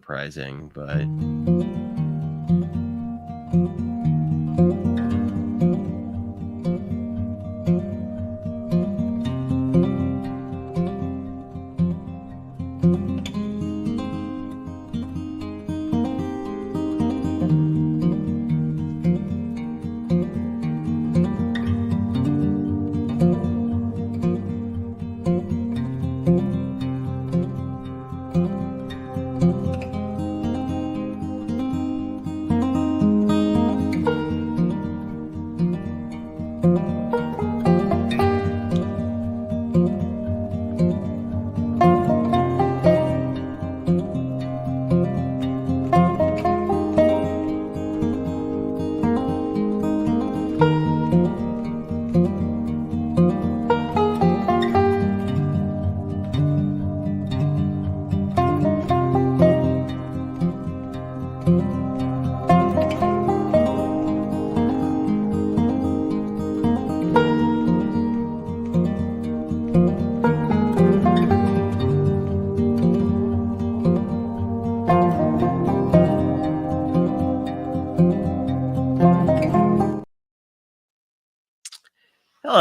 surprising, but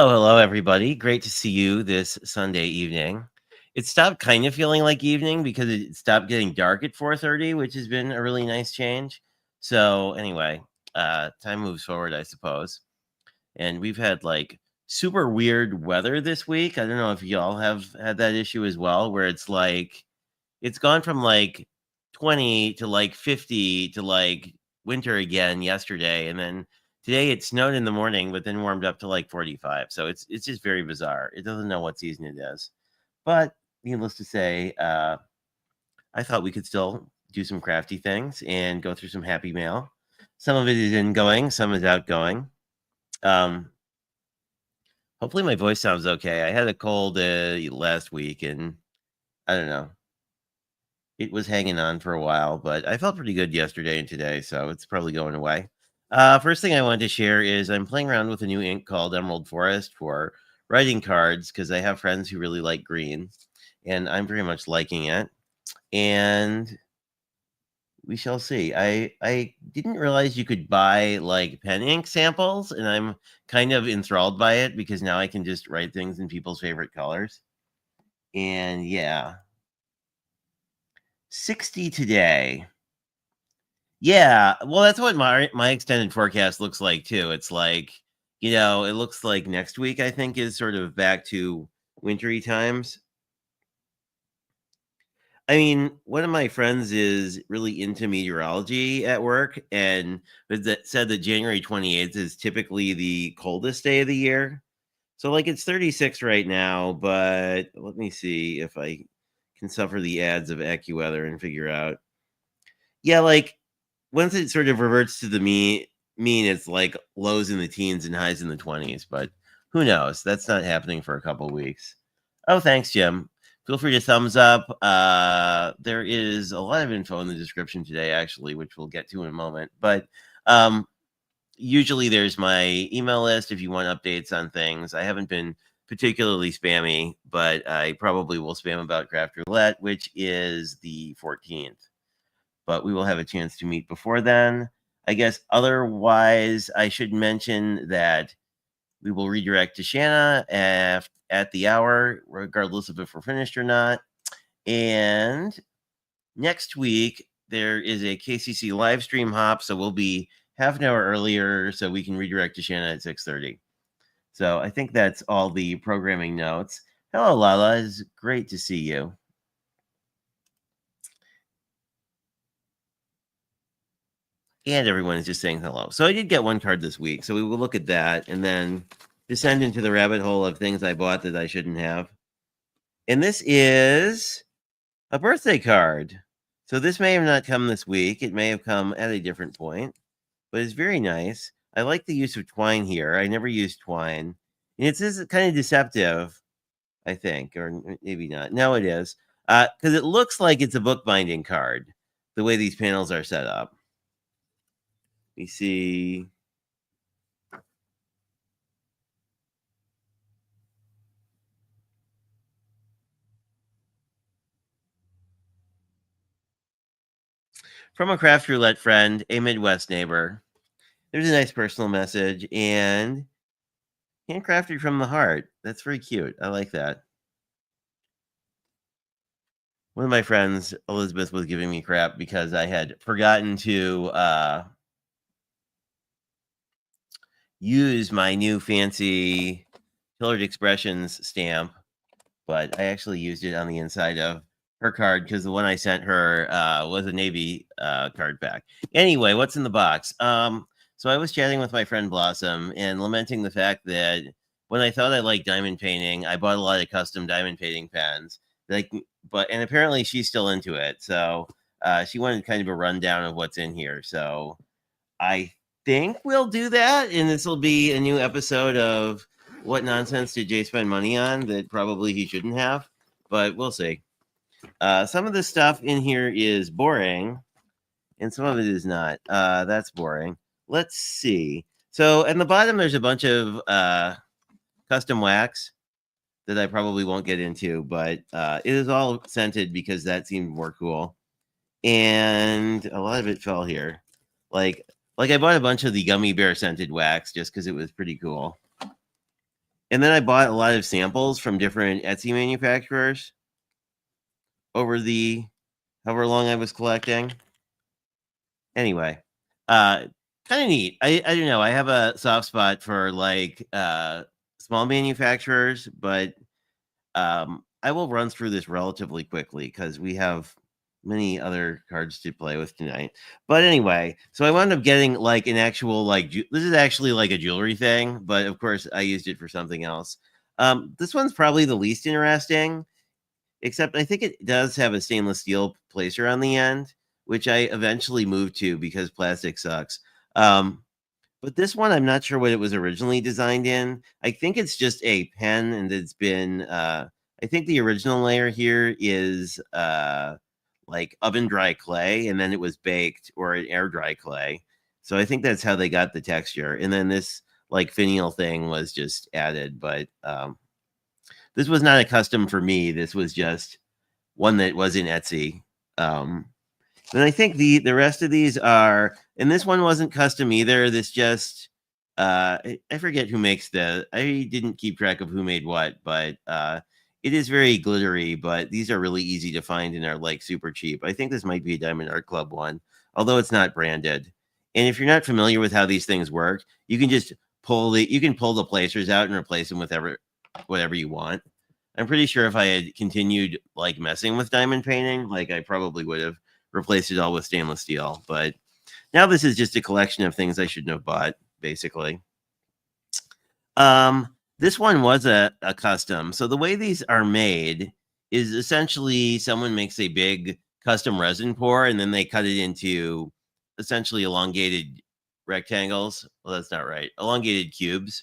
hello, everybody. Great to see you this Sunday evening. It stopped kind of feeling like evening because it stopped getting dark at 4:30, which has been a really nice change. So anyway, time moves forward, I suppose. And we've had like super weird weather this week. I don't know if y'all have had that issue as well, where it's like it's gone from like 20 to like 50 to like winter again yesterday, and then today it snowed in the morning but then warmed up to like 45. So it's just very bizarre. It doesn't know what season it is. But needless to say, I thought we could still do some crafty things and go through some happy mail. Some of it is ingoing, some is outgoing. Hopefully my voice sounds okay. I had a cold last week, and I don't know, it was hanging on for a while, but I felt pretty good yesterday and today, so it's probably going away. First thing I wanted to share is I'm playing around with a new ink called Emerald Forest for writing cards because I have friends who really like green, and I'm very much liking it. And we shall see. I didn't realize you could buy like pen ink samples, and I'm kind of enthralled by it because now I can just write things in people's favorite colors. And yeah, 60 today. Yeah, well, that's what my extended forecast looks like too. It's like, it looks like next week I think is sort of back to wintry times. I mean, one of my friends is really into meteorology at work, and said that January 28th is typically the coldest day of the year. So like it's 36 right now, but let me see if I can suffer the ads of AccuWeather and figure out. Yeah, like once it sort of reverts to the mean, it's like lows in the teens and highs in the 20s, but who knows? That's not happening for a couple weeks. Oh, thanks, Jim. Feel free to thumbs up. There is a lot of info in the description today, actually, which we'll get to in a moment. But um, usually there's my email list if you want updates on things. I haven't been particularly spammy, but I probably will spam about Craft Roulette, which is the 14th. But we will have a chance to meet before then. I guess otherwise, I should mention that we will redirect to Shanna at the hour, regardless of if we're finished or not. And next week, there is a KCC live stream hop, so we'll be half an hour earlier so we can redirect to Shanna at 6:30. So I think that's all the programming notes. Hello, Lala. It's great to see you. And everyone is just saying hello. So I did get one card this week. So we will look at that and then descend into the rabbit hole of things I bought that I shouldn't have. And this is a birthday card. So this may have not come this week. It may have come at a different point, but it's very nice. I like the use of twine here. I never used twine. And it's this kind of deceptive, I think, or maybe not. No, it is. Because it looks like it's a bookbinding card, the way these panels are set up. You see From a craft roulette friend, a Midwest neighbor. There's a nice personal message and handcrafted from the heart. That's very cute. I like that. One of my friends, Elizabeth, was giving me crap because I had forgotten to use my new fancy Pillared Expressions stamp, but I actually used it on the inside of her card because the one I sent her was a Navy card pack. Anyway, what's in the box? So I was chatting with my friend Blossom and lamenting the fact that when I thought I liked diamond painting, I bought a lot of custom diamond painting pens. And apparently she's still into it. So she wanted kind of a rundown of what's in here. So I think we'll do that, and this will be a new episode of What Nonsense Did Jay Spend Money On that probably he shouldn't have, but we'll see. Some of the stuff in here is boring, and some of it is not. That's boring. Let's see. So at the bottom, there's a bunch of custom wax that I probably won't get into, but it is all scented because that seemed more cool. And a lot of it fell here. Like I bought a bunch of the gummy bear scented wax just because it was pretty cool. And then I bought a lot of samples from different Etsy manufacturers over the however long I was collecting. Anyway, kind of neat. I don't know. I have a soft spot for like small manufacturers, but I will run through this relatively quickly because we have many other cards to play with tonight. But anyway, so I wound up getting like an actual this is actually like a jewelry thing, but of course I used it for something else. This one's probably the least interesting, except I think it does have a stainless steel placer on the end, which I eventually moved to because plastic sucks. But this one, I'm not sure what it was originally designed in. I think it's just a pen, and it's been. I think the original layer here is like oven dry clay, and then it was baked or an air dry clay. So I think that's how they got the texture. And then this like finial thing was just added, but this was not a custom for me. This was just one that was in Etsy. And I think the rest of these are, and this one wasn't custom either. This just I forget who makes I didn't keep track of who made what, but it is very glittery, but these are really easy to find and are like super cheap. I think this might be a Diamond Art Club one, although it's not branded. And if you're not familiar with how these things work, you can just pull the placers out and replace them with whatever you want. I'm pretty sure if I had continued like messing with diamond painting, like I probably would have replaced it all with stainless steel. But now this is just a collection of things I shouldn't have bought, basically. This one was a custom. So the way these are made is essentially someone makes a big custom resin pour and then they cut it into essentially elongated rectangles. Well, that's not right. Elongated cubes.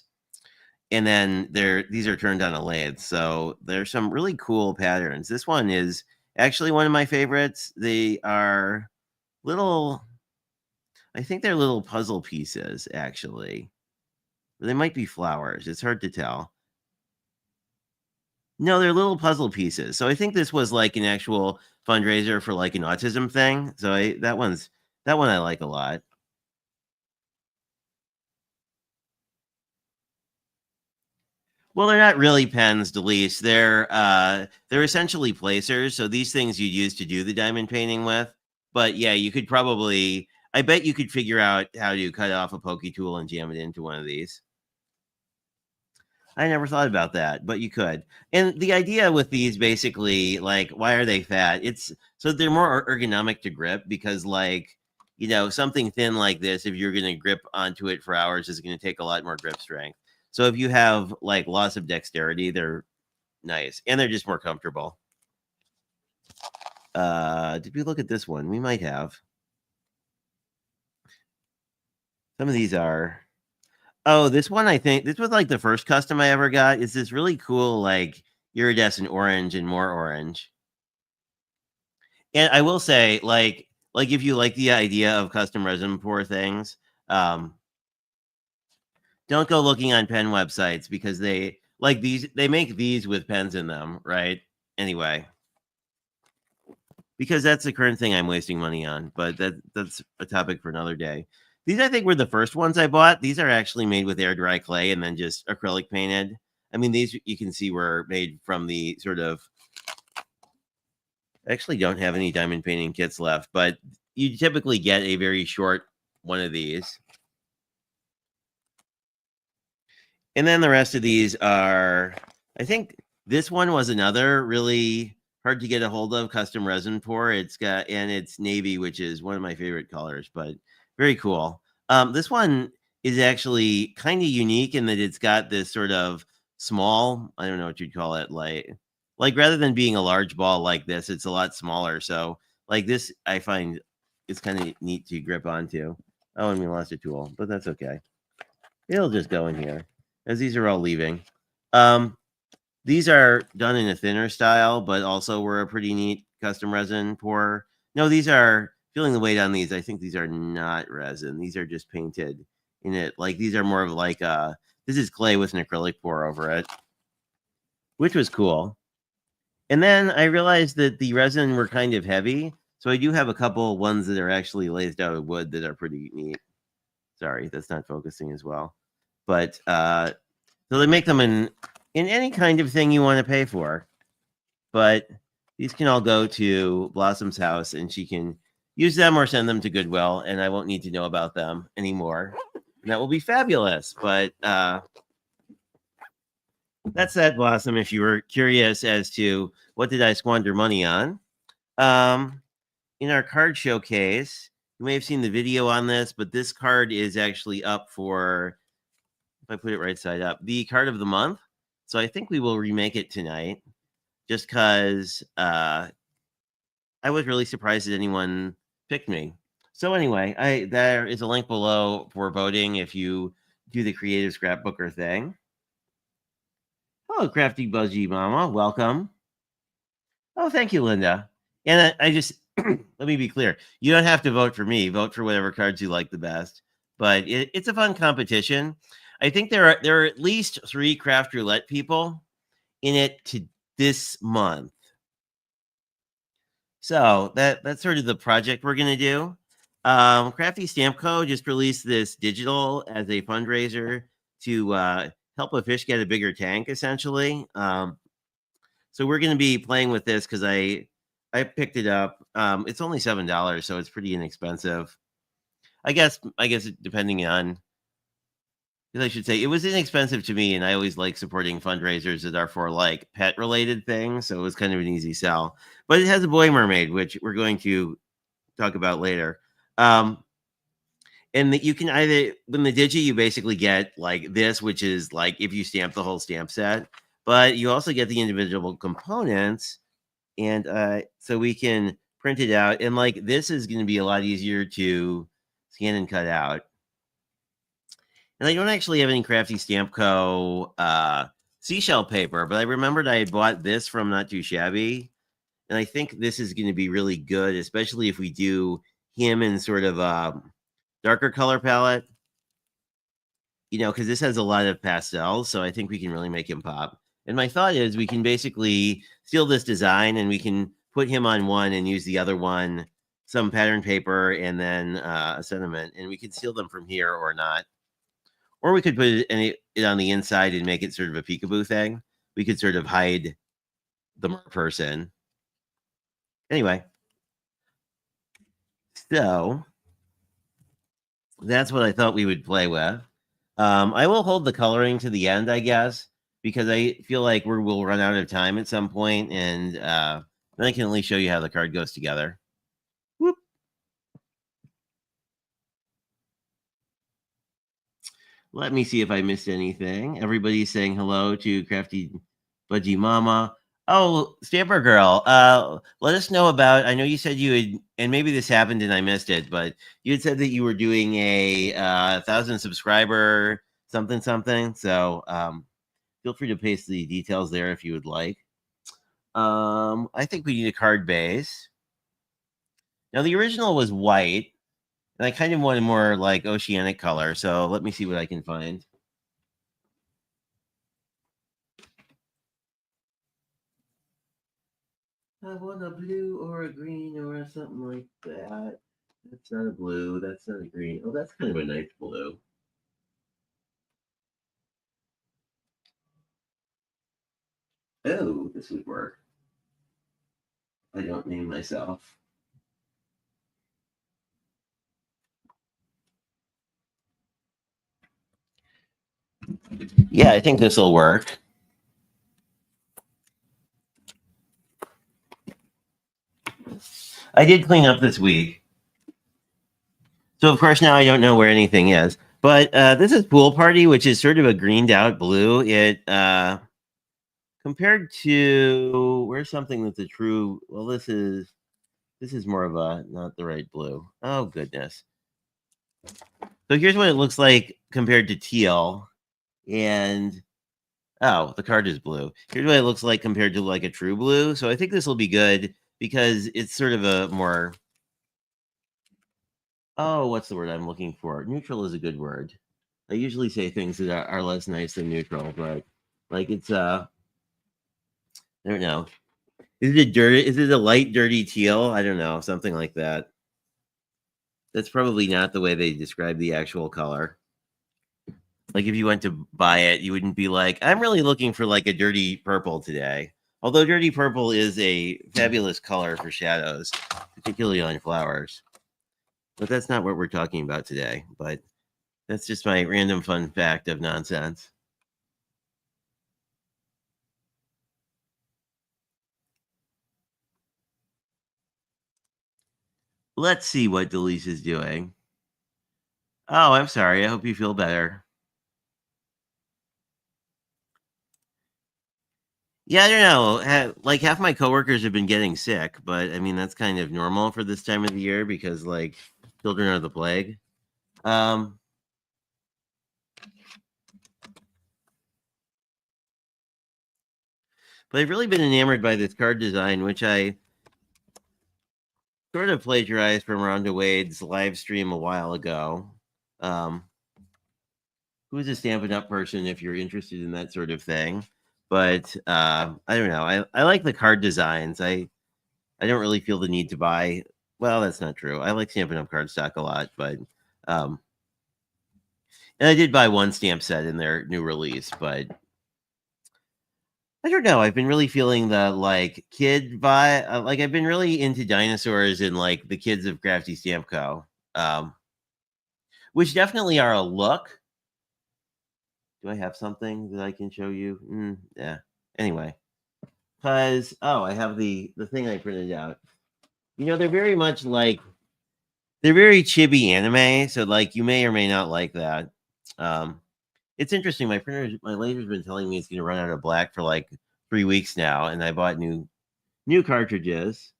And then these are turned on a lathe. So there's some really cool patterns. This one is actually one of my favorites. They are little, I think they're little puzzle pieces, actually. They might be flowers. It's hard to tell. No, they're little puzzle pieces. So I think this was like an actual fundraiser for like an autism thing. So that one I like a lot. Well, they're not really pens, Delise. They're essentially placers. So these things you'd use to do the diamond painting with. But yeah, you could probably. I bet you could figure out how to cut off a pokey tool and jam it into one of these. I never thought about that, but you could. And the idea with these basically, like, why are they fat? It's so they're more ergonomic to grip because, like, something thin like this, if you're going to grip onto it for hours, is going to take a lot more grip strength. So if you have like loss of dexterity, they're nice and they're just more comfortable. Did we look at this one? We might have. Some of these are. Oh, this one, I think this was like the first custom I ever got. It's this really cool, like iridescent orange and more orange. And I will say, like if you like the idea of custom resin pour things, don't go looking on pen websites because they make these with pens in them, right? Anyway. because that's the current thing I'm wasting money on. But that's a topic for another day. These I think were the first ones I bought. These are actually made with air dry clay and then just acrylic painted. I mean, these you can see were made from the sort of. I actually don't have any diamond painting kits left, but you typically get a very short one of these. And then the rest of these are, I think this one was another really hard to get a hold of custom resin pour. It's navy, which is one of my favorite colors, but very cool. This one is actually kind of unique in that it's got this sort of small, I don't know what you'd call it, like rather than being a large ball like this, it's a lot smaller. So like this, I find it's kind of neat to grip onto. Oh, and we lost a tool, but that's okay. It'll just go in here as these are all leaving. These are done in a thinner style, but also were a pretty neat custom resin pour. No, these are feeling the weight on these. I think these are not resin. These are just painted in it. Like these are more of like this is clay with an acrylic pour over it, which was cool. And then I realized that the resin were kind of heavy. So I do have a couple ones that are actually glazed out of wood that are pretty neat. Sorry, that's not focusing as well. But so they make them in any kind of thing you want to pay for. But these can all go to Blossom's house and she can use them or send them to Goodwill, and I won't need to know about them anymore. And that will be fabulous. But that's that, Blossom, if you were curious as to what did I squander money on. In our card showcase, you may have seen the video on this, but this card is actually up for, if I put it right side up, the card of the month. So I think we will remake it tonight just because I was really surprised that anyone picked me. So anyway, there is a link below for voting if you do the creative scrapbooker thing. Hello, Crafty Budgie Mama. Welcome. Oh, thank you, Linda. And I just, let me be clear. You don't have to vote for me. Vote for whatever cards you like the best. But it's a fun competition. I think there are at least 3 Craft Roulette people in it this month. So that's sort of the project we're going to do. Crafty Stamp Co. just released this digital as a fundraiser to help a fish get a bigger tank, essentially. So we're going to be playing with this because I picked it up. It's only $7, so it's pretty inexpensive. I guess depending on, I should say it was inexpensive to me, and I always like supporting fundraisers that are for like pet related things. So it was kind of an easy sell. But it has a boy mermaid, which we're going to talk about later. And that you can either, when the digi, you basically get like this, which is like if you stamp the whole stamp set, but you also get the individual components. And so we can print it out. And like this is going to be a lot easier to scan and cut out. And I don't actually have any Crafty Stamp Co. Seashell paper, but I remembered I had bought this from Not Too Shabby. And I think this is going to be really good, especially if we do him in sort of a darker color palette. You know, because this has a lot of pastels, so I think we can really make him pop. And my thought is we can basically steal this design and we can put him on one and use the other one, some pattern paper, and then a sentiment. And we could steal them from here or not. Or we could put it on the inside and make it sort of a peekaboo thing. We could sort of hide the person. Anyway. So that's what I thought we would play with. I will hold the coloring to the end, I guess, because I feel like we'll run out of time at some point, and then I can at least show you how the card goes together. Whoop. Let me see if I missed anything. Everybody's saying hello to Crafty Budgie Mama. Oh, Stamper Girl, let us know about, I know you said you had, and maybe this happened and I missed it, but you had said that you were doing a 1,000 subscriber something. So feel free to paste the details there if you would like. I think we need a card base. Now the original was white, and I kind of wanted more like oceanic color. So let me see what I can find. I want a blue or a green or something like that. That's not a blue. That's not a green. Oh, that's kind of a nice blue. Oh, this would work. I don't name myself. Yeah, I think this will work. I did clean up this week. So, of course, now I don't know where anything is. But this is Pool Party, which is sort of a greened out blue. It compared to where's something that's a true. Well, this is more of a not the right blue. Oh goodness. So here's what it looks like compared to teal, and oh, the card is blue. Here's what it looks like compared to like a true blue. So I think this will be good because it's sort of a more. Oh, what's the word I'm looking for? Neutral is a good word. I usually say things that are less nice than neutral, but like it's I don't know. Is it dirty? Is it a light dirty teal? I don't know, something like that. That's probably not the way they describe the actual color. Like if you went to buy it, you wouldn't be like, I'm really looking for like a dirty purple today. Although dirty purple is a fabulous color for shadows, particularly on flowers. But that's not what we're talking about today. But that's just my random fun fact of nonsense. Let's see what Delise is doing. Oh, I'm sorry. I hope you feel better. Yeah, I don't know. Like half my coworkers have been getting sick, but I mean that's kind of normal for this time of the year because like children are the plague. Um, but I've really been enamored by this card design, which I sort of plagiarized from Rhonda Wade's live stream a while ago. Um, who's a Stampin' Up person if you're interested in that sort of thing? But I don't know. I like the card designs. I don't really feel the need to buy. Well, that's not true. I like Stampin' Up cardstock a lot, but um, and I did buy one stamp set in their new release, but I don't know. I've been really feeling the like kid vibe. Like I've been really into dinosaurs and like the kids of Crafty Stamp Co. Um, which definitely are a look. Do I have something that I can show you? Yeah. Anyway, because I have the thing I printed out. You know, they're very much like they're very chibi anime, so like you may or may not like that. Um, it's interesting. My laser's been telling me it's going to run out of black for like 3 weeks now, and I bought new cartridges.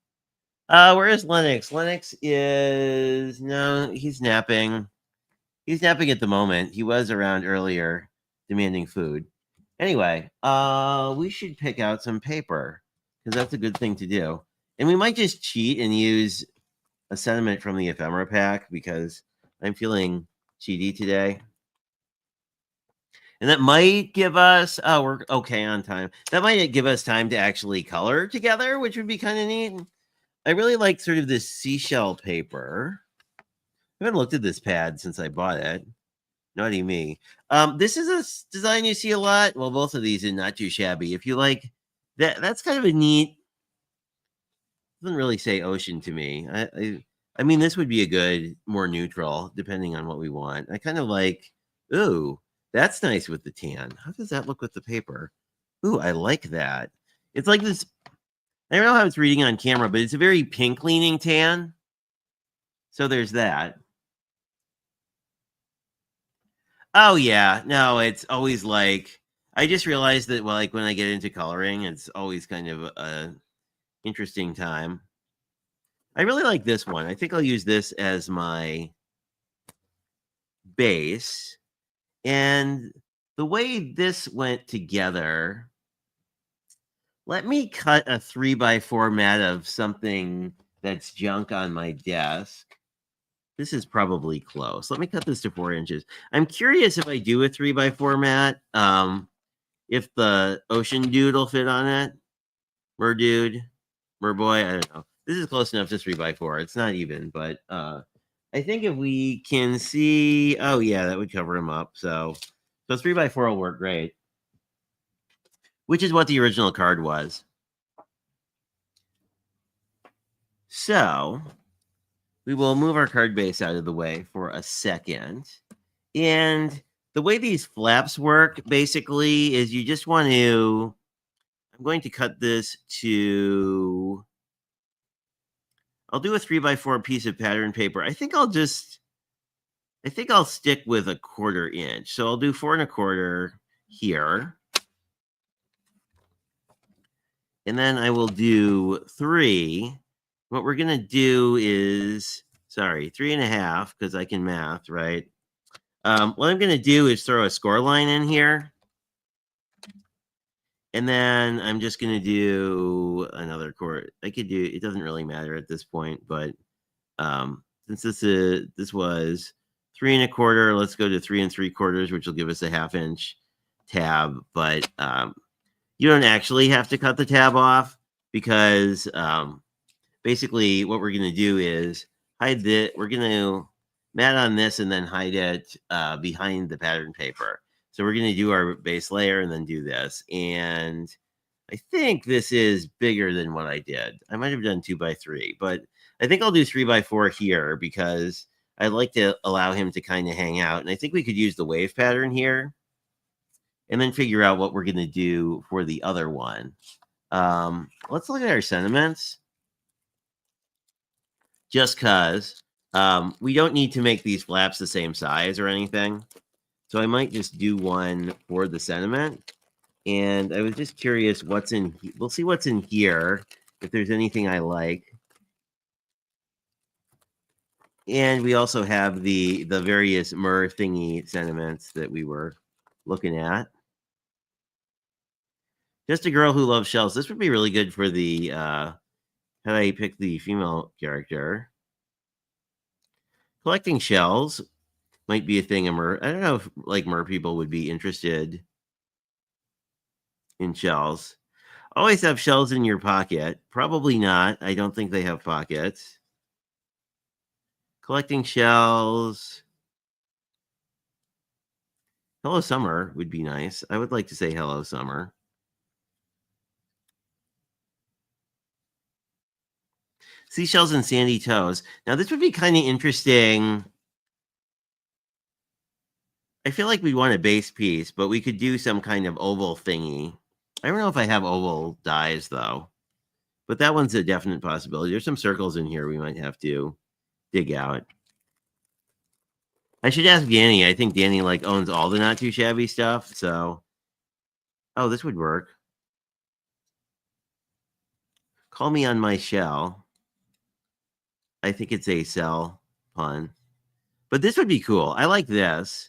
Where is Lennox? Lennox is no, he's napping. He's napping at the moment. He was around earlier, demanding food. Anyway, we should pick out some paper because that's a good thing to do, and we might just cheat and use a sentiment from the ephemera pack because I'm feeling cheaty today. And that might give us, oh, we're okay on time. That might give us time to actually color together, which would be kind of neat. I really like sort of this seashell paper. I haven't looked at this pad since I bought it. Naughty me. This is a design you see a lot. Well, both of these are not too shabby. If you like that, that's kind of a neat. Doesn't really say ocean to me. I mean, this would be a good, more neutral, depending on what we want. I kind of like. Ooh, that's nice with the tan. How does that look with the paper? Ooh, I like that. It's like this. I don't know how it's reading on camera, but it's a very pink leaning tan. So there's that. Oh yeah, no, it's always like I just realized that well, like when I get into coloring, it's always kind of a interesting time. I really like this one. I think I'll use this as my base. And the way this went together, let me cut a 3x4 mat of something that's junk on my desk. This is probably close. Let me cut this to 4 inches. I'm curious if I do a 3x4 mat, if the ocean dude will fit on it. Merdude. Merboy. I don't know. This is close enough to 3x4. It's not even, but I think if we can see, oh yeah, that would cover him up. So 3x4 will work great, which is what the original card was. So we will move our card base out of the way for a second. And the way these flaps work basically is you just want to, I'm going to cut this to, I'll do a 3x4 piece of pattern paper. I think I'll stick with a 1/4 inch. So I'll do 4 1/4 here. And then I will do 3. What we're going to do is, 3.5, because I can math, right? What I'm going to do is throw a score line in here. And then I'm just going to do another 1/4. I could do, it doesn't really matter at this point, but since this was 3 1/4, let's go to 3 3/4, which will give us a 1/2 inch tab. But you don't actually have to cut the tab off, because basically what we're going to do is hide it. We're going to mat on this and then hide it behind the pattern paper. So we're going to do our base layer and then do this. And I think this is bigger than what I did. I might have done 2x3, but I think I'll do 3x4 here because I'd like to allow him to kind of hang out. And I think we could use the wave pattern here and then figure out what we're going to do for the other one. Let's look at our sentiments. Just because we don't need to make these flaps the same size or anything. So I might just do one for the sentiment. And I was just curious what's in, we'll see what's in here, if there's anything I like. And we also have the various Mer thingy sentiments that we were looking at. Just a girl who loves shells. This would be really good for the, how do I pick the female character? Collecting shells might be a thing. I don't know if like Mer people would be interested in shells. Always have shells in your pocket. Probably not. I don't think they have pockets. Collecting shells. Hello Summer would be nice. I would like to say hello Summer. Seashells and sandy toes. Now this would be kind of interesting. I feel like we want a base piece, but we could do some kind of oval thingy. I don't know if I have oval dies though, but that one's a definite possibility. There's some circles in here we might have to dig out. I should ask Danny. I think Danny like owns all the Not Too Shabby stuff. So, oh, this would work. Call me on my shell. I think it's a cell pun, but this would be cool. I like this.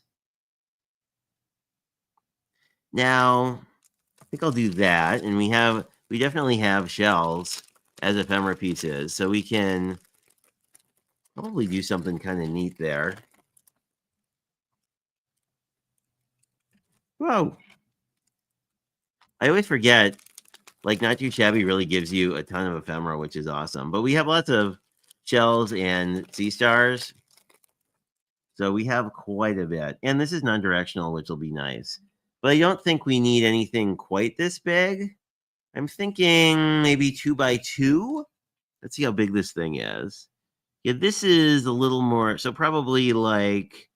Now, I think I'll do that. And we definitely have shells as ephemera pieces. So we can probably do something kind of neat there. Whoa. I always forget, like Not Too Shabby really gives you a ton of ephemera, which is awesome. But we have lots of shells and sea stars. So we have quite a bit. And this is non-directional, which will be nice. But I don't think we need anything quite this big. I'm thinking maybe 2x2. Let's see how big this thing is. Yeah, this is a little more. So probably like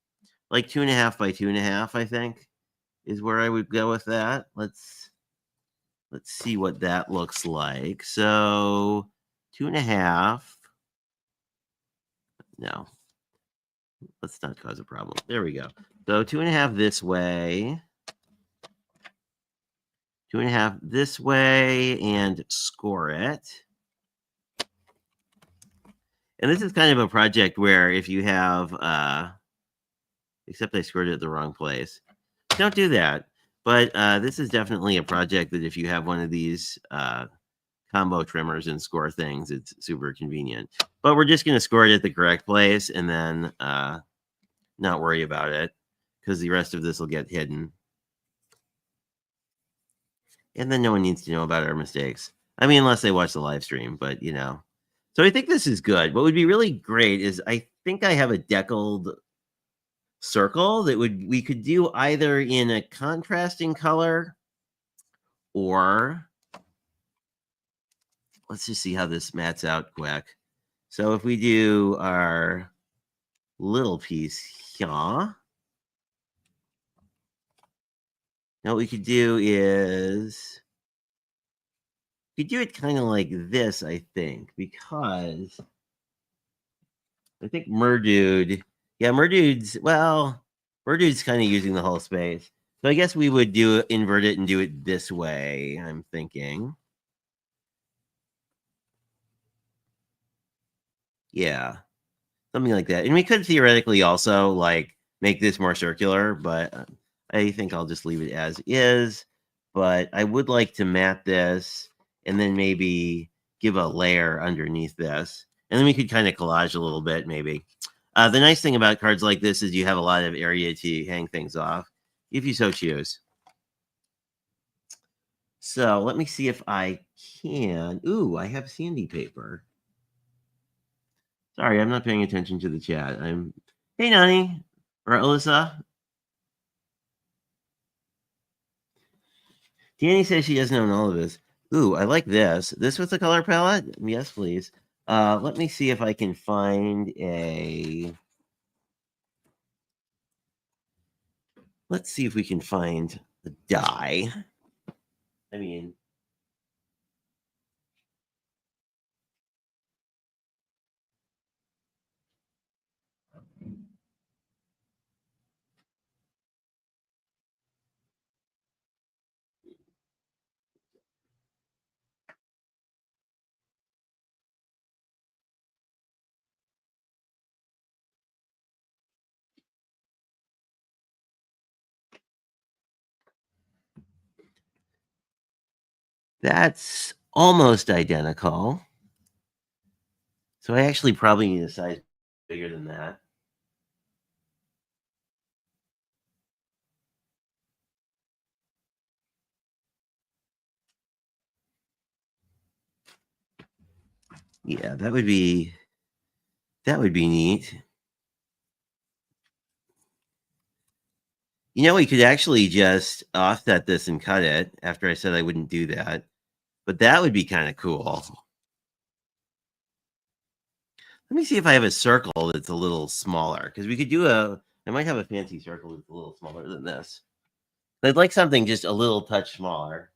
2.5 by 2.5, I think, is where I would go with that. Let's see what that looks like. So 2.5. No. Let's not cause a problem. There we go. So 2.5 this way. 2.5 this way, and score it. And this is kind of a project where if you have, except I scored it at the wrong place. Don't do that. But this is definitely a project that if you have one of these combo trimmers and score things, it's super convenient. But we're just going to score it at the correct place and then not worry about it because the rest of this will get hidden. And then no one needs to know about our mistakes. I mean, unless they watch the live stream, but you know. So I think this is good. What would be really great is I think I have a deckled circle that we could do either in a contrasting color or let's just see how this mats out quick. So if we do our little piece here, now what we could do is we could do it kind of like this, I think, because I think Murdude, yeah, Murdude's kind of using the whole space. So I guess we would invert it and do it this way, I'm thinking. Yeah, something like that. And we could theoretically also like make this more circular, but I think I'll just leave it as is. But I would like to mat this and then maybe give a layer underneath this. And then we could kind of collage a little bit, maybe. The nice thing about cards like this is you have a lot of area to hang things off, if you so choose. So let me see if I can. Ooh, I have sandy paper. Sorry, I'm not paying attention to the chat. Hey, Nani or Alyssa. Danny says she doesn't own all of this. Ooh, I like this. This with the color palette? Yes, please. Let me see if I can find a. Let's see if we can find the die. I mean, that's almost identical. So I actually probably need a size bigger than that. Yeah, that would be neat. You know, we could actually just offset this and cut it after I said I wouldn't do that. But that would be kind of cool. Let me see if I have a circle that's a little smaller because we could do I might have a fancy circle that's a little smaller than this. I'd like something just a little touch smaller.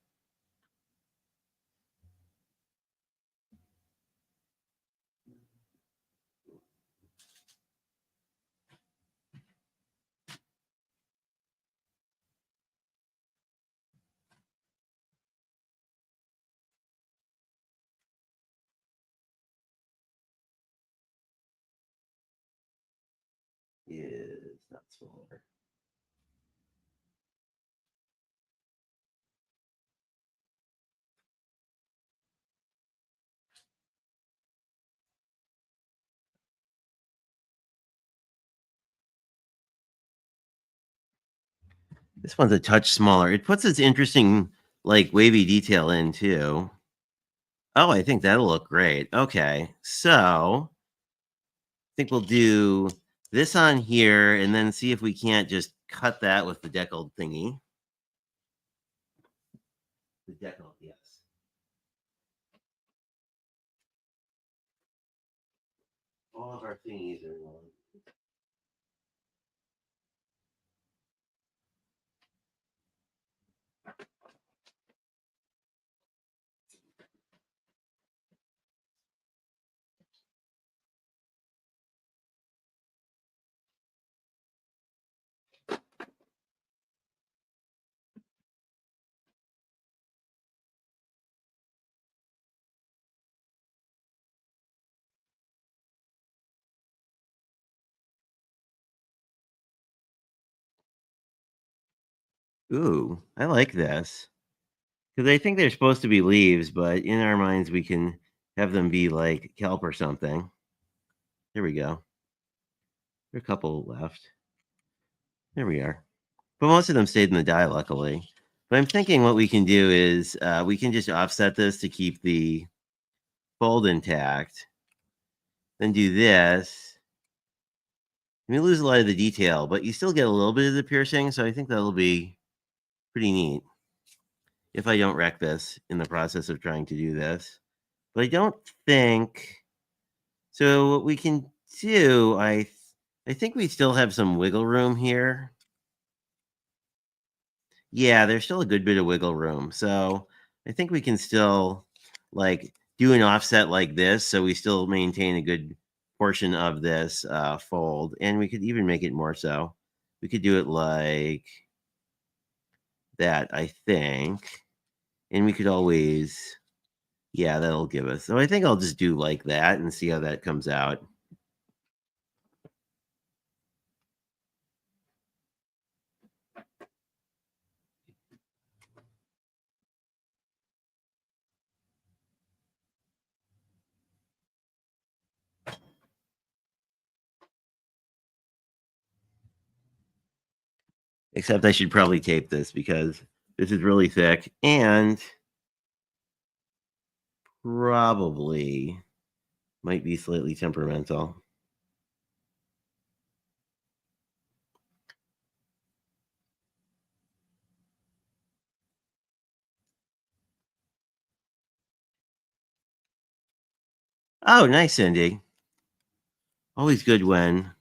Is not smaller. This one's a touch smaller. It puts this interesting, like wavy detail in too. Oh, I think that'll look great. Okay, so I think we'll do this on here and then see if we can't just cut that with the deckled thingy. The deckled, yes. All of our thingies are long. Ooh, I like this. Because I think they're supposed to be leaves, but in our minds, we can have them be like kelp or something. There we go. There are a couple left. There we are. But most of them stayed in the die, luckily. But I'm thinking what we can do is we can just offset this to keep the fold intact. Then do this. You lose a lot of the detail, but you still get a little bit of the piercing. So I think that'll be pretty neat if I don't wreck this in the process of trying to do this. But I don't think so. What we can do, I think we still have some wiggle room here. Yeah, there's still a good bit of wiggle room. So I think we can still like do an offset like this, so we still maintain a good portion of this fold, and we could even make it more so. We could do it like that, I think, and we could always, yeah, that'll give us. So I think I'll just do like that and see how that comes out. Except I should probably tape this because this is really thick and probably might be slightly temperamental. Oh, nice, Cindy. Always good when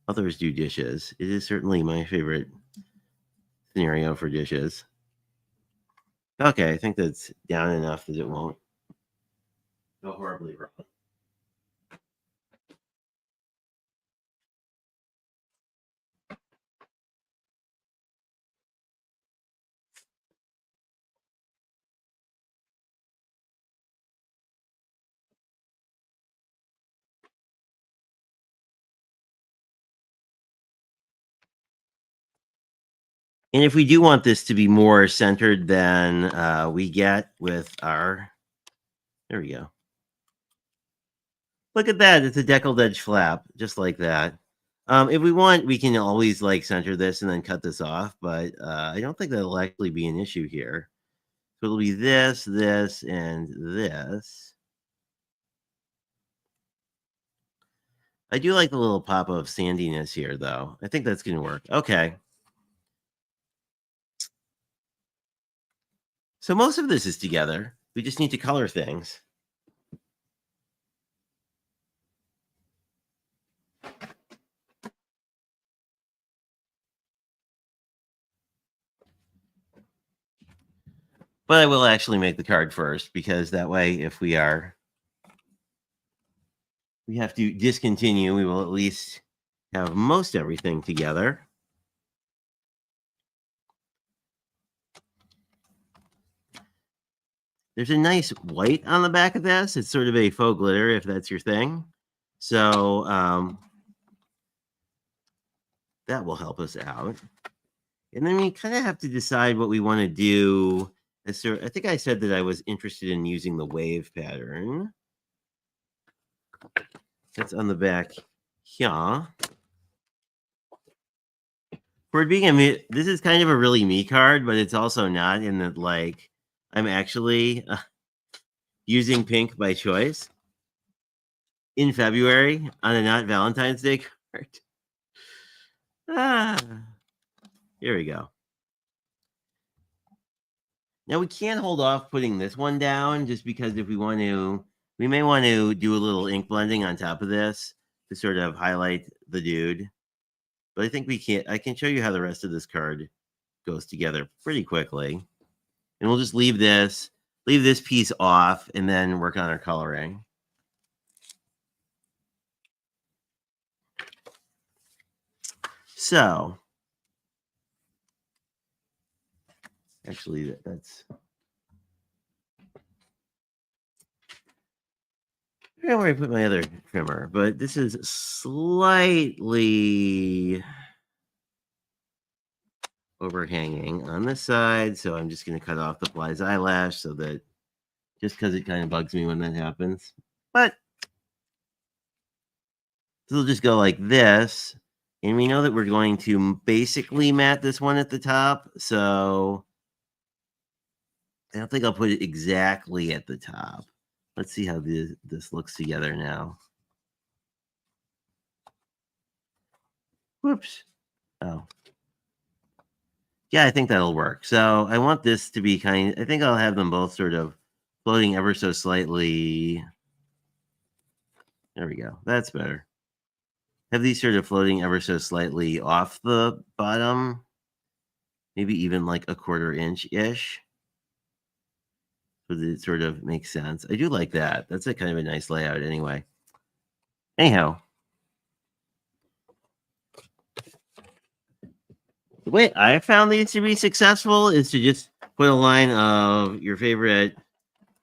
others do dishes. It is certainly my favorite scenario for dishes. Okay, I think that's down enough that it won't go horribly wrong. And if we do want this to be more centered than we get with our, there we go. Look at that. It's a deckled edge flap, just like that. If we want, we can always like center this and then cut this off, but I don't think that'll actually be an issue here. So it'll be this, this, and this. I do like the little pop of sandiness here, though. I think that's going to work. Okay. So most of this is together. We just need to color things. But I will actually make the card first, because that way, if we have to discontinue, we will at least have most everything together. There's a nice white on the back of this. It's sort of a faux glitter, if that's your thing. So that will help us out. And then we kind of have to decide what we want to do. I think I said that I was interested in using the wave pattern. That's on the back here. For it being this is kind of a really me card, but it's also not, in that like I'm actually using pink by choice in February on a not Valentine's Day card. Here we go. Now we can't hold off putting this one down, just because if we want to, we may want to do a little ink blending on top of this to sort of highlight the dude. But I think we can't. I can show you how the rest of this card goes together pretty quickly. And we'll just leave this piece off and then work on our coloring. So actually, that's, I don't know where I put my other trimmer, but this is slightly overhanging on this side. So I'm just going to cut off the fly's eyelash, so that, just because it kind of bugs me when that happens. But it'll just go like this. And we know that we're going to basically mat this one at the top. So I don't think I'll put it exactly at the top. Let's see how this looks together now. Whoops. Oh. Yeah, I think that'll work. So I want this to be I think I'll have them both sort of floating ever so slightly. There we go. That's better. Have these sort of floating ever so slightly off the bottom. Maybe even like a 1/4 inch-ish. So that it sort of makes sense. I do like that. That's a kind of a nice layout anyway. Anyhow. The way I found these to be successful is to just put a line of your favorite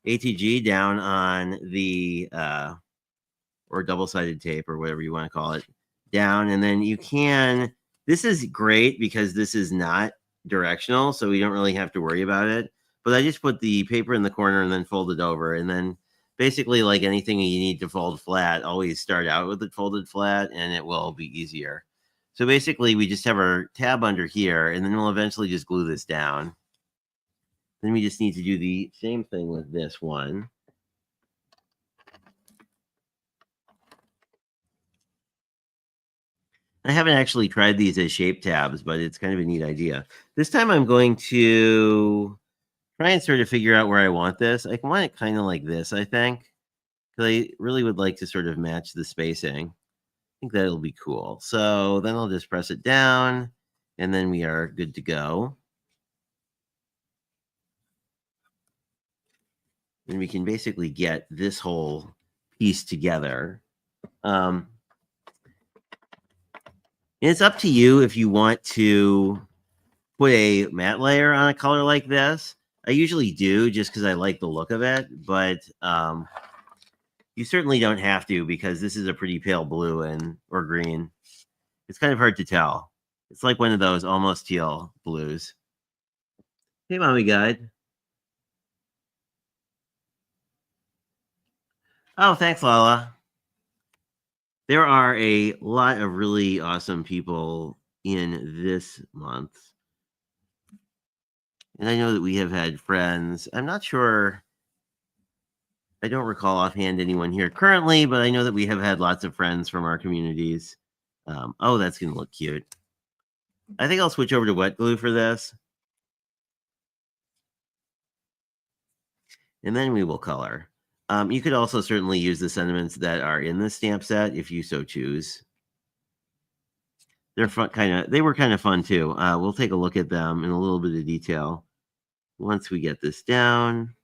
ATG down on the or double-sided tape or whatever you want to call it down, and then you can. This is great because this is not directional, so we don't really have to worry about it. But I just put the paper in the corner and then fold it over, and then basically like anything you need to fold flat, always start out with it folded flat, and it will be easier. So basically, we just have our tab under here, and then we'll eventually just glue this down. Then we just need to do the same thing with this one. I haven't actually tried these as shape tabs, but it's kind of a neat idea. This time I'm going to try and sort of figure out where I want this. I want it kind of like this, I think, because I really would like to sort of match the spacing. I think that'll be cool. So then I'll just press it down, and then we are good to go. And we can basically get this whole piece together. It's up to you if you want to put a matte layer on a color like this. I usually do just because I like the look of it, but you certainly don't have to because this is a pretty pale blue or green. It's kind of hard to tell. It's like one of those almost teal blues. Hey, Mommy Guide. Oh, thanks, Lala. There are a lot of really awesome people in this month. And I know that we have had friends. I'm not sure. I don't recall offhand anyone here currently, but I know that we have had lots of friends from our communities. Oh, that's going to look cute. I think I'll switch over to wet glue for this. And then we will color. You could also certainly use the sentiments that are in this stamp set if you so choose. They're fun, they were kind of fun too. We'll take a look at them in a little bit of detail once we get this down.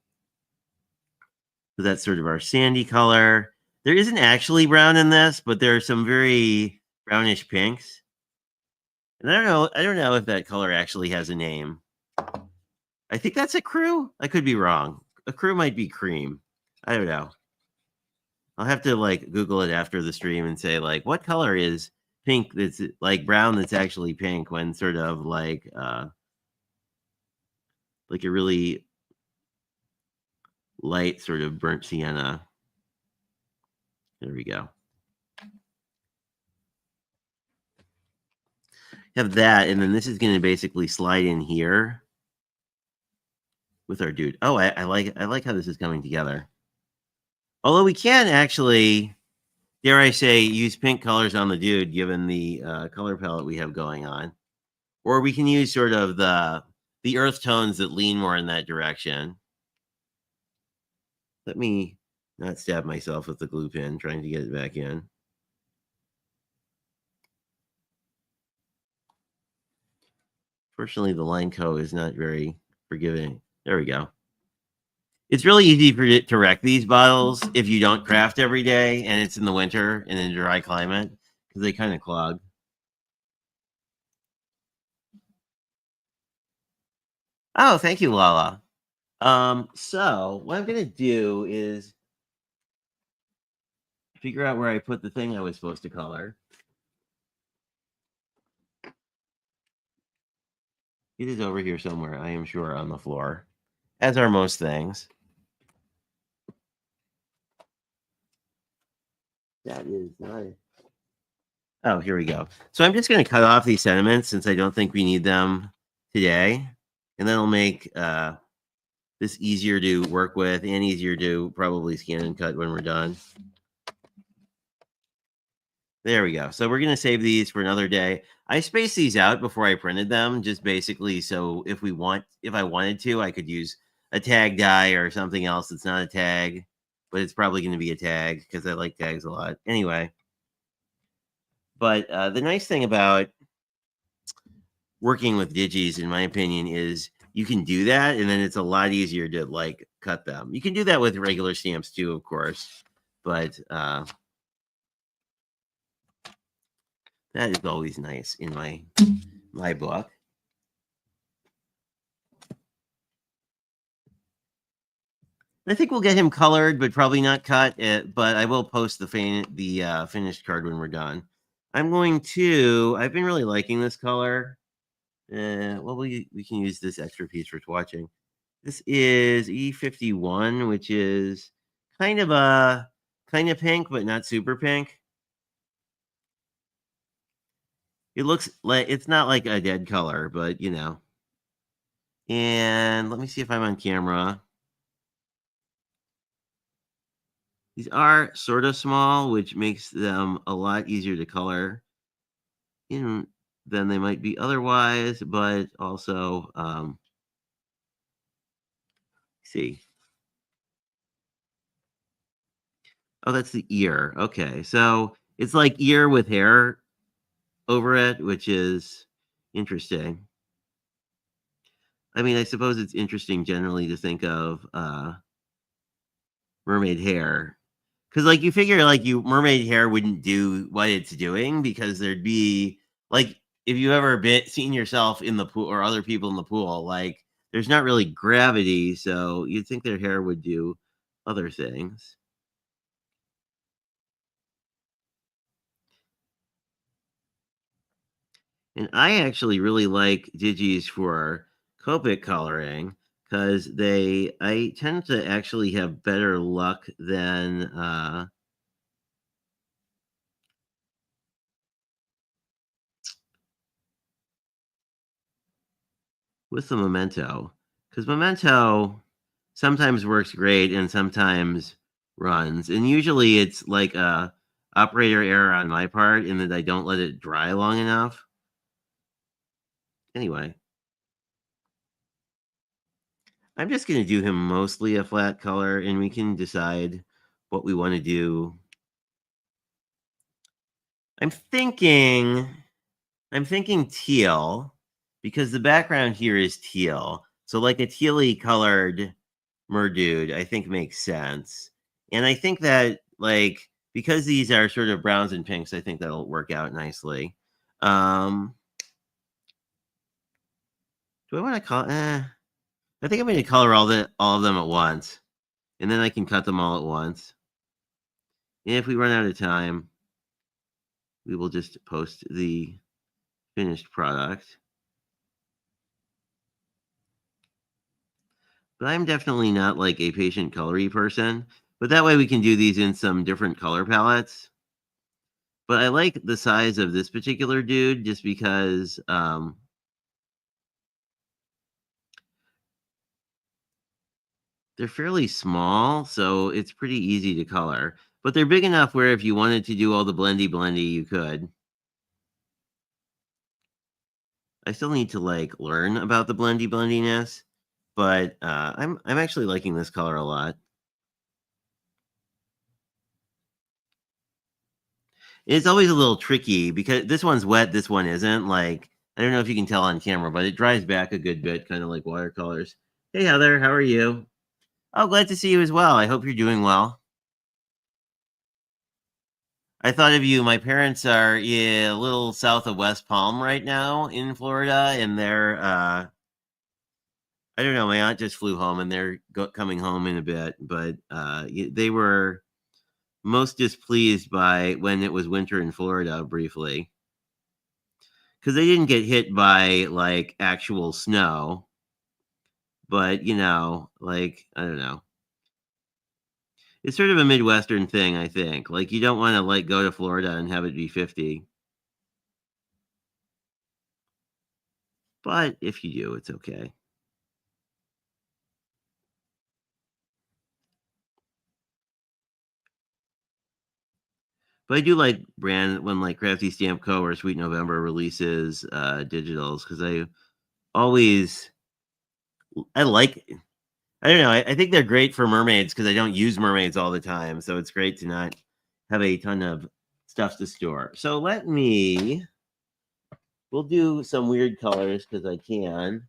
So that's sort of our sandy color. There isn't actually brown in this, but there are some very brownish pinks. And I don't know if that color actually has a name. I think that's a crew. I could be wrong. A crew might be cream. I don't know. I'll have to like Google it after the stream and say like what color is pink that's like brown that's actually pink when sort of like a really light sort of burnt sienna. There we go. Have that, and then this is going to basically slide in here with our dude. Oh, I like how this is coming together. Although we can actually, dare I say, use pink colors on the dude given the color palette we have going on, or we can use sort of the earth tones that lean more in that direction. Let me not stab myself with the glue pen trying to get it back in. Fortunately, the line co is not very forgiving. There we go. It's really easy to wreck these bottles if you don't craft every day and it's in the winter in a dry climate because they kind of clog. Oh, thank you, Lala. So what I'm gonna do is figure out where I put the thing I was supposed to color. It is over here somewhere, I am sure, on the floor, as are most things. That is nice. Oh, here we go. So I'm just going to cut off these sediments since I don't think we need them today. And that'll make this easier to work with and easier to probably scan and cut when we're done. There we go. So we're going to save these for another day. I spaced these out before I printed them, just basically so if I wanted to, I could use a tag die or something else that's not a tag, but it's probably going to be a tag because I like tags a lot. Anyway, but the nice thing about working with digis, in my opinion, is you can do that, and then it's a lot easier to like cut them. You can do that with regular stamps too, of course, but that is always nice in my book. I think we'll get him colored, but probably not cut. But I will post the finished card when we're done. I'm going to. I've been really liking this color. Well, we can use this extra piece for swatching. This is E51, which is kind of pink, but not super pink. It looks like it's not like a dead color, but you know. And let me see if I'm on camera. These are sort of small, which makes them a lot easier to color in than they might be otherwise, but also see. Oh, that's the ear. Okay. So it's like ear with hair over it, which is interesting. I mean, I suppose it's interesting generally to think of mermaid hair. Because like you figure like you mermaid hair wouldn't do what it's doing because there'd be like if you ever seen yourself in the pool or other people in the pool, like there's not really gravity, so you'd think their hair would do other things. And I actually really like digis for Copic coloring because I tend to actually have better luck than with the Memento, because Memento sometimes works great and sometimes runs, and usually it's like a operator error on my part in that I don't let it dry long enough. Anyway, I'm just going to do him mostly a flat color, and we can decide what we want to do. I'm thinking I'm thinking teal because the background here is teal. So like a tealy colored Merdude, I think makes sense. And I think that like because these are sort of browns and pinks, I think that'll work out nicely. Do I want to call I think I'm going to color all of them at once. And then I can cut them all at once. And if we run out of time, we will just post the finished product. But I'm definitely not like a patient colory person. But that way we can do these in some different color palettes. But I like the size of this particular dude just because they're fairly small, so it's pretty easy to color. But they're big enough where if you wanted to do all the blendy, you could. I still need to like learn about the blendiness, but I'm actually liking this color a lot. It's always a little tricky because this one's wet, this one isn't. Like I don't know if you can tell on camera, but it dries back a good bit, kind of like watercolors. Hey Heather, how are you? Oh, glad to see you as well. I hope you're doing well. I thought of you. My parents are a little south of West Palm right now in Florida, and they're I don't know. My aunt just flew home, and they're coming home in a bit. But they were most displeased by when it was winter in Florida briefly because they didn't get hit by like actual snow, but you know, like I don't know. It's sort of a Midwestern thing, I think. Like you don't want to like go to Florida and have it be 50. but if you do, it's okay. But I do like brand when like Crafty Stamp Co. or Sweet November releases digitals because always I like I don't know. I think they're great for mermaids because I don't use mermaids all the time. So it's great to not have a ton of stuff to store. So we'll do some weird colors because I can.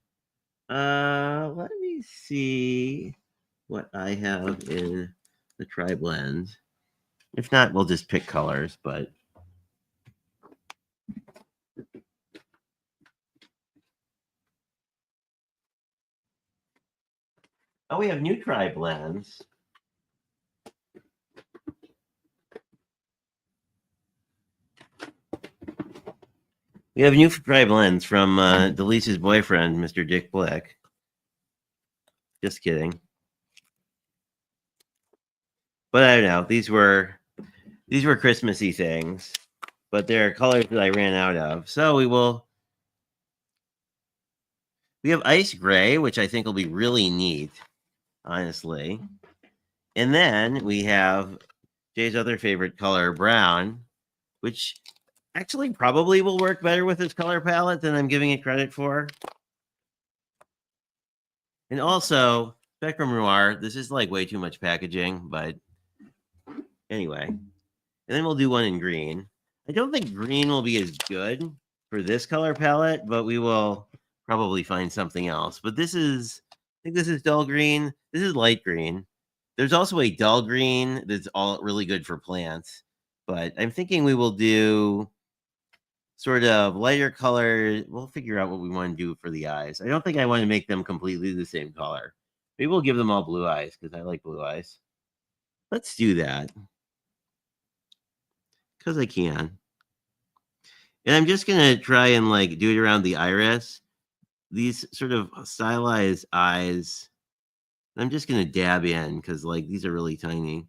Let me see what I have in the tri blend. If not, we'll just pick colors, but oh, we have new tri blends. We have new tri blends from Delisa's boyfriend, Mr. Dick Blick. Just kidding. But I don't know. These were Christmassy things, but they're colors that I ran out of. So we have ice gray, which I think will be really neat, honestly. And then we have Jay's other favorite color, brown, which actually probably will work better with this color palette than I'm giving it credit for. And also, Spectrum Noir, this is like way too much packaging, but anyway. And then we'll do one in green. I don't think green will be as good for this color palette, but we will probably find something else. But I think this is dull green. This is light green. There's also a dull green that's all really good for plants. But I'm thinking we will do sort of lighter color. We'll figure out what we want to do for the eyes. I don't think I want to make them completely the same color. Maybe we'll give them all blue eyes because I like blue eyes. Let's do that. Because I can. And I'm just going to try and like do it around the iris. These sort of stylized eyes. I'm just going to dab in because like these are really tiny.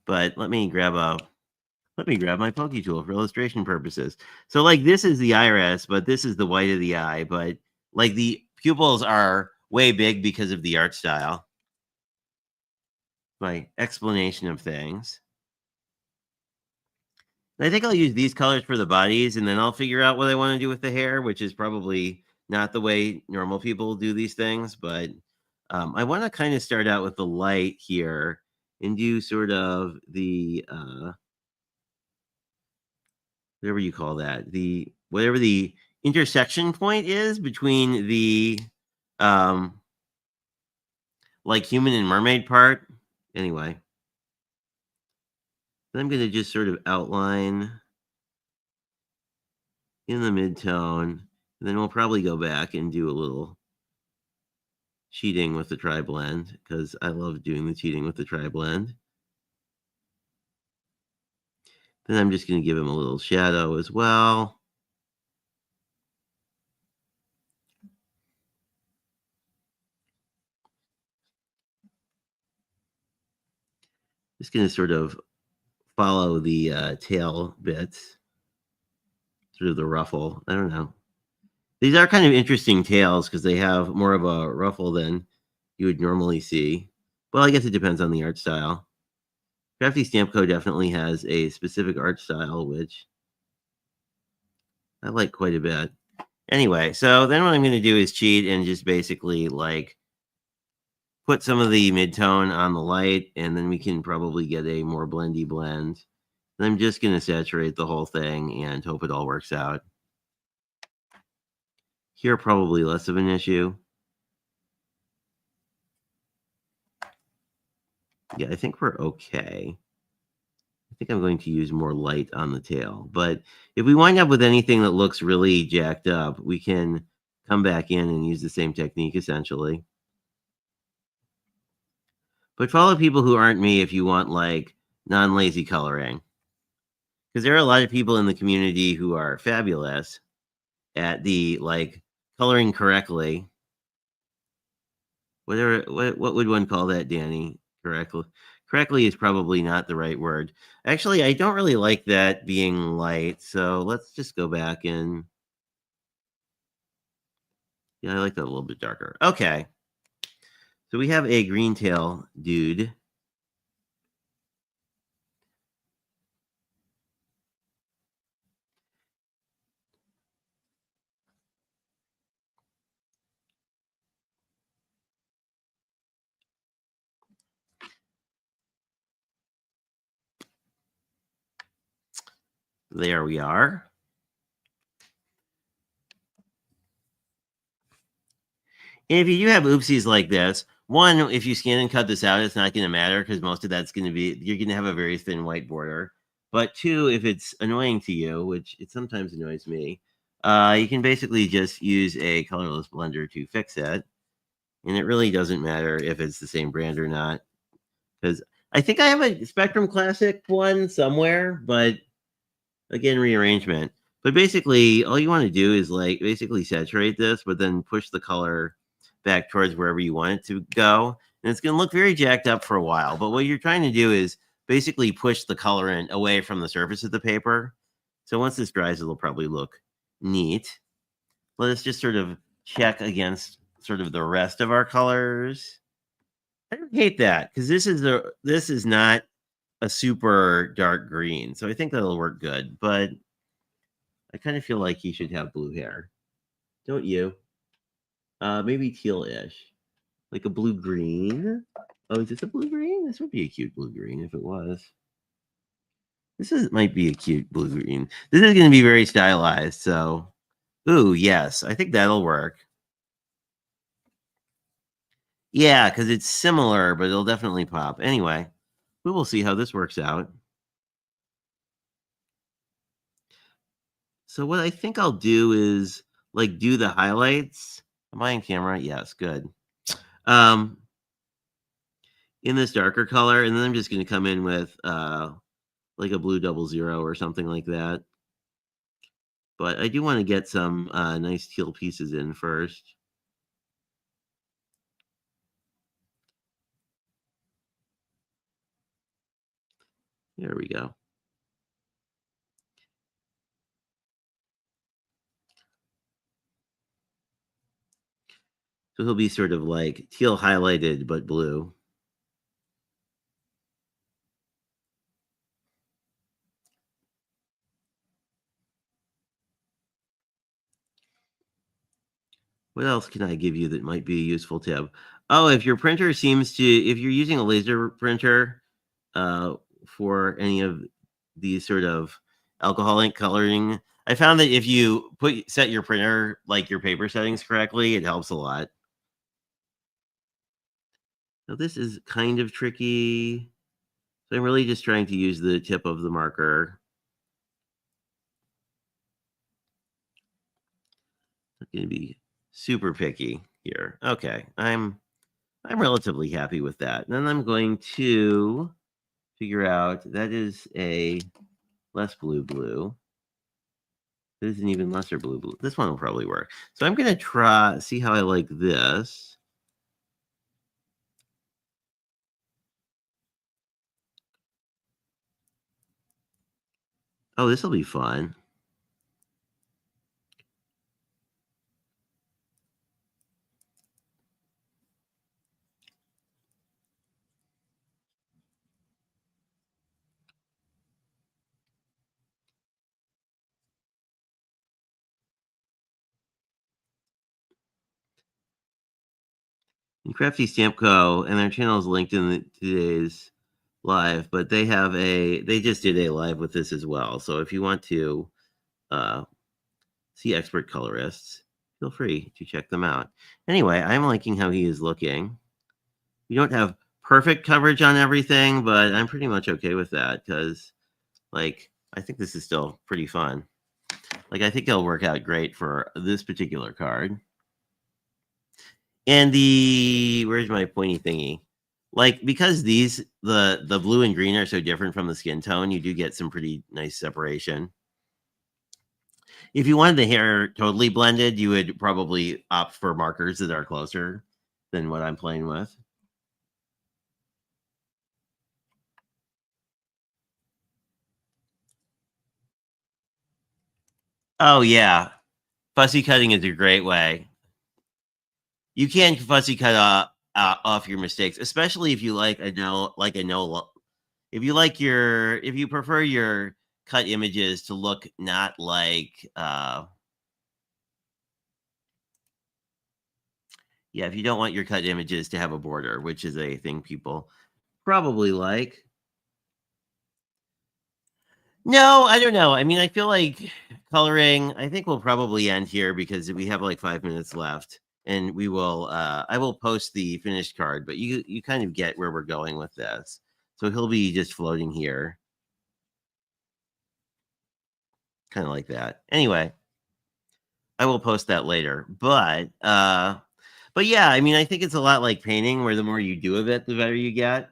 But let me grab my Poke tool for illustration purposes. So like this is the iris, but this is the white of the eye. But like the pupils are way big because of the art style. My explanation of things. I think I'll use these colors for the bodies, and then I'll figure out what I want to do with the hair, which is probably not the way normal people do these things. But I want to kind of start out with the light here and do sort of the whatever you call that, whatever the intersection point is between the like human and mermaid part. Anyway. I'm going to just sort of outline in the midtone. And then we'll probably go back and do a little cheating with the tri blend because I love doing the cheating with the tri blend. Then I'm just going to give him a little shadow as well. Just going to sort of follow the tail bits, sort of the ruffle. I don't know. These are kind of interesting tails because they have more of a ruffle than you would normally see. Well, I guess it depends on the art style. Crafty Stamp Co. definitely has a specific art style, which I like quite a bit. Anyway, so then what I'm going to do is cheat and just basically like put some of the midtone on the light, and then we can probably get a more blendy blend. And I'm just going to saturate the whole thing and hope it all works out. Here, probably less of an issue. Yeah, I think we're okay. I think I'm going to use more light on the tail. But if we wind up with anything that looks really jacked up, we can come back in and use the same technique essentially. But follow people who aren't me if you want like non-lazy coloring. Because there are a lot of people in the community who are fabulous at the like coloring correctly. What would one call that, Danny? Correct Correctly is probably not the right word. Actually, I don't really like that being light, so let's just go back and yeah, I like that a little bit darker. Okay. So we have a green tail dude. There we are. And if you do have oopsies like this, one, if you scan and cut this out, it's not going to matter because most of that's going to be, you're going to have a very thin white border. But two, if it's annoying to you, which it sometimes annoys me, you can basically just use a colorless blender to fix it. And it really doesn't matter if it's the same brand or not. Because I think I have a Spectrum Classic one somewhere, but again, rearrangement. But basically, all you want to do is like basically saturate this, but then push the color back towards wherever you want it to go. And it's going to look very jacked up for a while. But what you're trying to do is basically push the color in away from the surface of the paper. So once this dries, it'll probably look neat. Let us just sort of check against sort of the rest of our colors. I don't hate that because this is not a super dark green, so I think that'll work good. But I kind of feel like he should have blue hair, don't you? Maybe teal-ish, like a blue green. Oh, is this a blue green? This would be a cute blue green if it was. Might be a cute blue green. This is going to be very stylized, so ooh, yes, I think that'll work. Yeah, because it's similar, but it'll definitely pop. Anyway, we will see how this works out. So what I think I'll do is like do the highlights. Am I in camera? Yes, good. Um, in this darker color, and then I'm just going to come in with like a blue 00 or something like that. But I do want to get some nice teal pieces in first. There we go. So he'll be sort of like teal highlighted, but blue. What else can I give you that might be a useful tip? Oh, if your printer if you're using a laser printer for any of these sort of alcohol ink coloring, I found that if you set your printer, like your paper settings correctly, it helps a lot. Now this is kind of tricky. So I'm really just trying to use the tip of the marker. I'm going to be super picky here. Okay, I'm relatively happy with that. And then I'm going to figure out that is a less blue. This is an even lesser blue. This one will probably work. So I'm going to see how I like this. Oh, this will be fun. And Crafty Stamp Co. and their channel is linked in today's live, but they just did a live with this as well. So if you want to uh, see expert colorists, feel free to check them out. Anyway, I'm liking how he is looking. We don't have perfect coverage on everything, but I'm pretty much okay with that because, like, I think this is still pretty fun. Like, I think it'll work out great for this particular card. And where's my pointy thingy? Like, because the blue and green are so different from the skin tone, you do get some pretty nice separation. If you wanted the hair totally blended, you would probably opt for markers that are closer than what I'm playing with. Oh, yeah. Fussy cutting is a great way. You can fussy cut off your mistakes, especially if you like a no. If you prefer your cut images to look not like yeah, if you don't want your cut images to have a border, which is a thing people probably like. No, I don't know. I mean, I feel like coloring, I think we'll probably end here because we have like 5 minutes left. And we will I will post the finished card, but you kind of get where we're going with this. So he'll be just floating here, kind of like that. Anyway, I will post that later. But yeah, I mean, I think it's a lot like painting where the more you do of it, the better you get.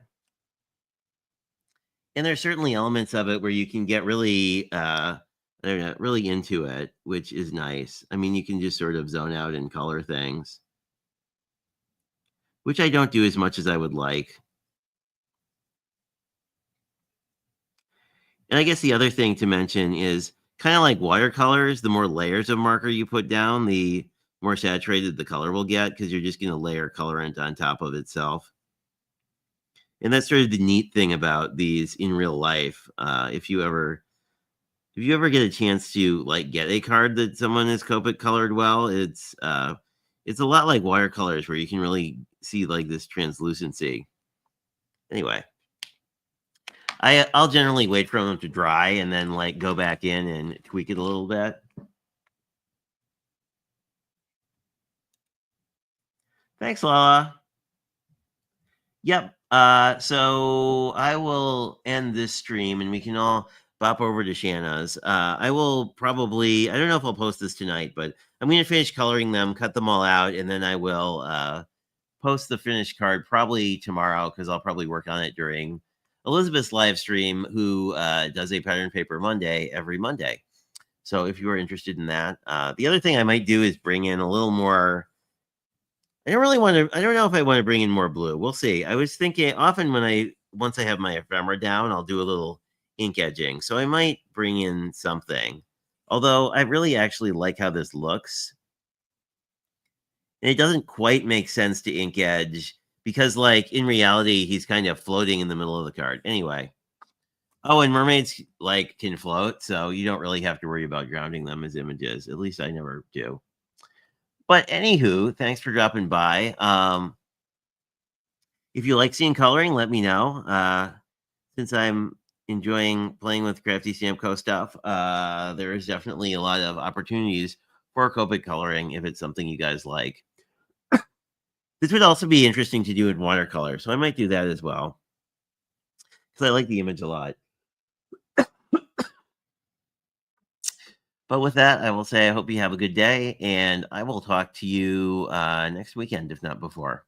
And there's certainly elements of it where you can get really I don't know, really into it, which is nice. I mean, you can just sort of zone out and color things, which I don't do as much as I would like. And I guess the other thing to mention is kind of like watercolors, the more layers of marker you put down, the more saturated the color will get because you're just going to layer colorant on top of itself. And that's sort of the neat thing about these in real life. If you ever get a chance to like get a card that someone has Copic colored well, it's a lot like watercolors where you can really see like this translucency. Anyway, I'll generally wait for them to dry and then like go back in and tweak it a little bit. Thanks, Lala. Yep. So I will end this stream and we can all bop over to Shanna's. I will probably, I don't know if I'll post this tonight, but I'm going to finish coloring them, cut them all out, and then I will post the finished card probably tomorrow because I'll probably work on it during Elizabeth's live stream, who does a Pattern Paper Monday every Monday. So if you are interested in that, the other thing I might do is bring in a little more. I don't really want to. I don't know if I want to bring in more blue. We'll see. I was thinking often once I have my ephemera down, I'll do a little ink edging. So I might bring in something. Although I really actually like how this looks. And it doesn't quite make sense to ink edge because, like, in reality, he's kind of floating in the middle of the card. Anyway. Oh, and mermaids like can float, so you don't really have to worry about grounding them as images. At least I never do. But anywho, thanks for dropping by. If you like seeing coloring, let me know. Since I'm enjoying playing with Crafty Stamco stuff, there is definitely a lot of opportunities for Copic coloring if it's something you guys like. This would also be interesting to do in watercolor, so I might do that as well because I like the image a lot. But with that, I will say I hope you have a good day, and I will talk to you next weekend, if not before.